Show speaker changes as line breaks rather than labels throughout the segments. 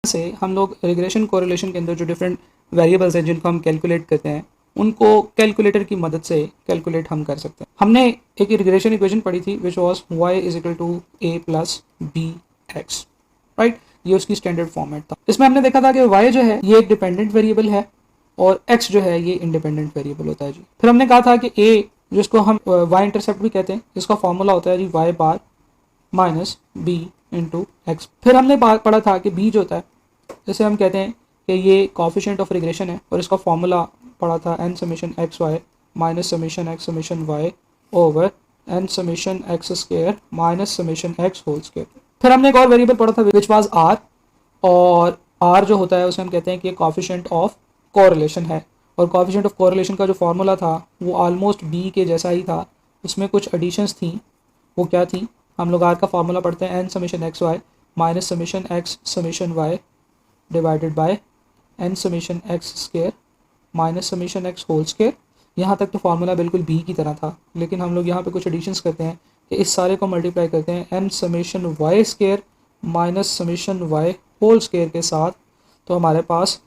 से हम लोग रिग्रेशन कोरिलेशन के अंदर जो डिफरेंट वेरिएबल्स हैं जिनको हम कैलकुलेट करते हैं उनको कैलकुलेटर की मदद से कैलकुलेट हम कर सकते हैं। हमने एक रिग्रेशन इक्वेशन पढ़ी थी which was y is equal to a plus B X, right. ये उसकी स्टैंडर्ड फॉर्मेट था। इसमें हमने देखा था कि y जो है ये एक डिपेंडेंट वेरिएबल है और x जो है ये इंडिपेंडेंट वेरिएबल होता है जी। फिर हमने कहा था कि a जिसको हम y इंटरसेप्ट भी कहते हैं, इसका फॉर्मूला होता है जी y बार माइनस बी इंटू एक्स। फिर हमने पढ़ा था कि b जो होता है जैसे हम कहते हैं कि ये कॉफिशिएंट ऑफ रिग्रेशन है और इसका फॉर्मूला पढ़ा था n summation X Y minus summation X summation Y over n summation X square minus summation X whole square. फिर हमने एक और वेरिएबल पढ़ा था विच वाज r, और r जो होता है उसे हम कहते हैं कि कॉफिशिएंट ऑफ कोरिलेशन है। और कॉफिशिएंट ऑफ कोरिलेशन का जो फार्मूला था वो ऑलमोस्ट b के जैसा ही था, उसमें कुछ एडिशंस थी। वो क्या थी? हम लोग r का फार्मूला पढ़ते हैं n summation X Y minus summation X summation Y divided by n summation X square minus summation X whole square. यहाँ तक तो फार्मूला बिल्कुल b की तरह था, लेकिन हम लोग यहाँ पे कुछ एडिशंस करते हैं कि इस सारे को मल्टीप्लाई करते हैं n summation Y square minus summation Y whole square के साथ, तो हमारे पास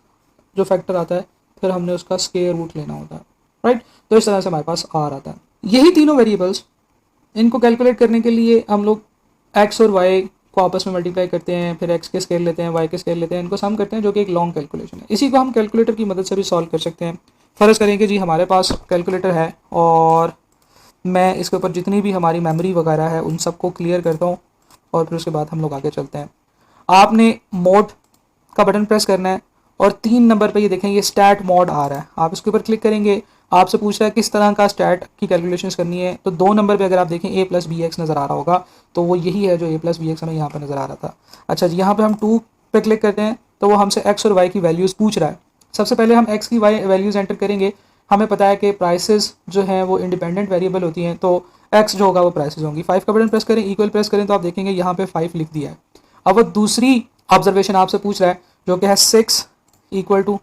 जो फैक्टर आता है फिर हमने उसका स्क्वायर रूट लेना होता है, राइट। तो इस तरह से हमारे पास r आता है। यही तीनों वेरिएबल्स, इनको कैलकुलेट करने के लिए हम लोग x और y को आपस में मल्टीप्लाई करते हैं, फिर x के स्केल लेते हैं, y के स्केल लेते हैं, इनको सम करते हैं, जो कि एक लॉन्ग कैलकुलेशन है। इसी को हम कैलकुलेटर की मदद से भी सॉल्व कर सकते हैं। फ़र्ज़ करें कि जी हमारे पास कैलकुलेटर है और मैं इसके ऊपर जितनी भी हमारी मेमोरी वगैरह है उन सबको क्लियर करता हूँ और फिर उसके बाद हम लोग आगे चलते हैं। आपने मोड का बटन प्रेस करना है और 3 नंबर पे ये देखें ये स्टैट मोड आ रहा है, आप इसके ऊपर क्लिक करेंगे। आपसे पूछ रहा है किस तरह का स्टैट की कैलकुलेशंस करनी है, तो 2 नंबर पे अगर आप देखें a प्लस बी एक्स नज़र आ रहा होगा, तो वो यही है जो a प्लस बी एक्स हमें यहाँ पर नज़र आ रहा था। अच्छा जी, यहाँ पे हम 2 पे क्लिक करते हैं तो वो हमसे x और y की वैल्यूज़ पूछ रहा है। सबसे पहले हम x की y वैल्यूज़ एंटर करेंगे। हमें पता है कि प्राइसेस जो हैं वो इंडिपेंडेंट वेरिएबल होती हैं, तो x जो होगा वो प्राइसेस होंगी। 5 का बटन प्रेस करें, इक्वल प्रेस करें, तो आप देखेंगे यहाँ पे 5 लिख दिया है। अब वो दूसरी ऑब्जर्वेशन आपसे पूछ रहा है जो कि है 6 इक्वल टू,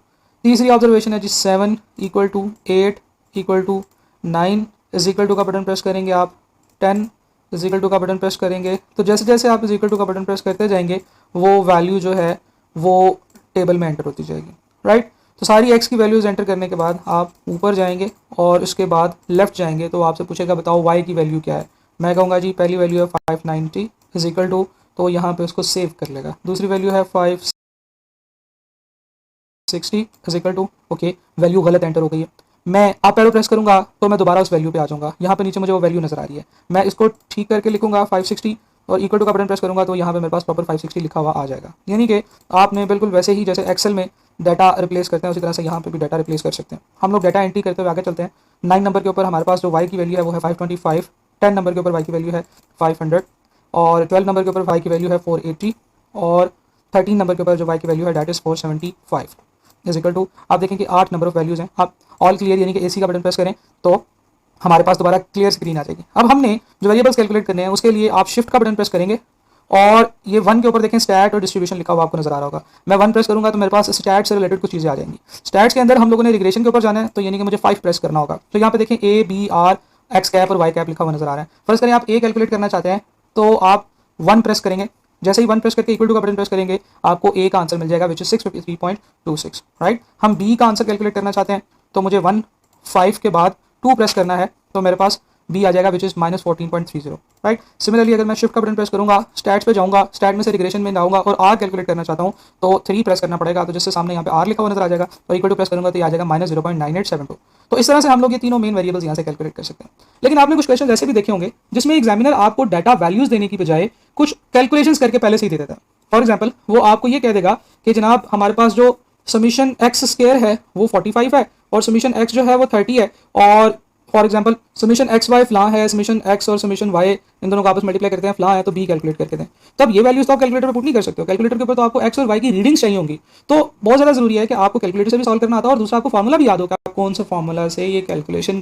तीसरी ऑब्जर्वेशन है जी 7 equal to 8 equal to 9 is equal to का बटन प्रेस करेंगे आप, 10 इज इक्वल टू का बटन प्रेस करेंगे। तो जैसे जैसे आप इज इक्वल टू का बटन प्रेस करते जाएंगे वो वैल्यू जो है वो टेबल में एंटर होती जाएगी, राइट। तो सारी एक्स की वैल्यूज़ एंटर करने के बाद आप ऊपर जाएंगे और उसके बाद लेफ्ट जाएंगे, तो आपसे पूछेगा बताओ वाई की वैल्यू क्या है। मैं कहूँगा जी पहली वैल्यू है 590 इज इक्वल टू, तो यहाँ पे उसको सेव कर लेगा। दूसरी वैल्यू है 560 is equal to, okay value गलत एंटर हो गई है। मैं अप एरो प्रेस करूंगा तो मैं दोबारा उस वैल्यू पे आ जाऊंगा। यहाँ पे नीचे मुझे वो वैल्यू नजर आ रही है, मैं इसको ठीक करके लिखूंगा 560 और इक्वल टू का बटन प्रेस करूंगा तो यहाँ पे मेरे पास प्रॉपर 560 लिखा हुआ आ जाएगा। यानी कि आपने बिल्कुल वैसे ही जैसे एक्सेल में डाटा रिप्लेस करते हैं उसी तरह से यहाँ पे भी डाटा रिप्लेस कर सकते हैं। हम लोग डाटा एंट्री करते हुए आगे चलते हैं। 9 नंबर के ऊपर हमारे पास जो वाई की वैल्यू है वो है 525, 10 नंबर के ऊपर वाई की वैल्यू है 500 और 12 नंबर के ऊपर वाई की वैल्यू है 480 और 13 नंबर के ऊपर जो वाई की वैल्यू है that is 475 is equal to, आप देखें कि 8 नंबर ऑफ वैल्यूज़ हैं। आप ऑल क्लियर यानी कि एसी का बटन प्रेस करें तो हमारे पास दोबारा क्लियर स्क्रीन आ जाएगी। अब हमने जो वेरिएबल्स कैलकुलेट करने हैं उसके लिए आप शिफ्ट का बटन प्रेस करेंगे और ये 1 के ऊपर देखें स्टैट और डिस्ट्रीब्यूशन लिखा हुआ आपको नजर आ रहा होगा। मैं 1 प्रेस करूंगा तो मेरे पास स्टैट से रिलेटेड कुछ चीज़ें आ जाएंगी। स्टैट्स के अंदर हम लोगों ने रिग्रेशन के ऊपर जाना है, तो यानी कि मुझे 5 प्रेस करना होगा। तो यहाँ पे देखें A B R X cap और वाई कैप लिखा हुआ नजर आ रहा है। फर्स्ट करें आप ए कैलकुलेट करना चाहते हैं तो आप 1 प्रेस करेंगे। जैसे ही 1 प्रेस करके इक्वल टू का बटन प्रेस करेंगे आपको ए का आंसर मिल जाएगा विच इज 653.26, राइट। हम बी का आंसर कैलकुलेट करना चाहते हैं तो मुझे 1 5 के बाद 2 प्रेस करना है, तो मेरे पास बी आ जाएगा विच इज -14.30, राइट। सिमिलरली अगर मैं शिफ्ट का बटन प्रेस करूंगा, स्टैट्स पे जाऊंगा, स्टैट में से रिग्रेशन में जाऊंगा और आर कैलकुलेट करना चाहता हूं तो 3 प्रेस करना पड़ेगा, तो जिससे सामने यहाँ पे आर लिखा हुआ नजर आ जाएगा और इक्वल टू प्रेस करूंगा तो ये आ जाएगा -0.9872। तो इस तरह से हम लोग ये तीनों मेन वेरिएबल्स यहाँ से कैलकुलेट कर सकते हैं। लेकिन आपने कुछ क्वेश्चन ऐसे भी देखे होंगे जिसमें एग्जामिनर आपको डाटा वैल्यूज देने की बजाय कुछ कैलकुलेशंस करके पहले से ही दे देता है। फॉर एग्जाम्पल वो आपको ये कह देगा कि जनाब हमारे पास जो समीशन एक्स स्क्वायर है वो 45 है और समीशन एक्स जो है वो 30 है, और for example summation x y फ्ला है, समीशन एक्स और समीशन वाई इन दोनों को आपस मल्टीप्लाई करते हैं, फ्ला है तो बी कैलकुलेट करके दें। तब ये वैल्यूज तो आप कैलकुलेटर पर पुट नहीं कर सकते हो। कैलकुलेटर के ऊपर तो आपको एक्स और वाई की रीडिंग्स चाहिए होंगी। तो बहुत ज़्यादा जरूरी है कि आपको कैलकुलेटर से भी सॉल्व करना आता है और दूसरा आपको फार्मूला भी याद होगा कौन से फार्मूला से ये कैलकुलेशन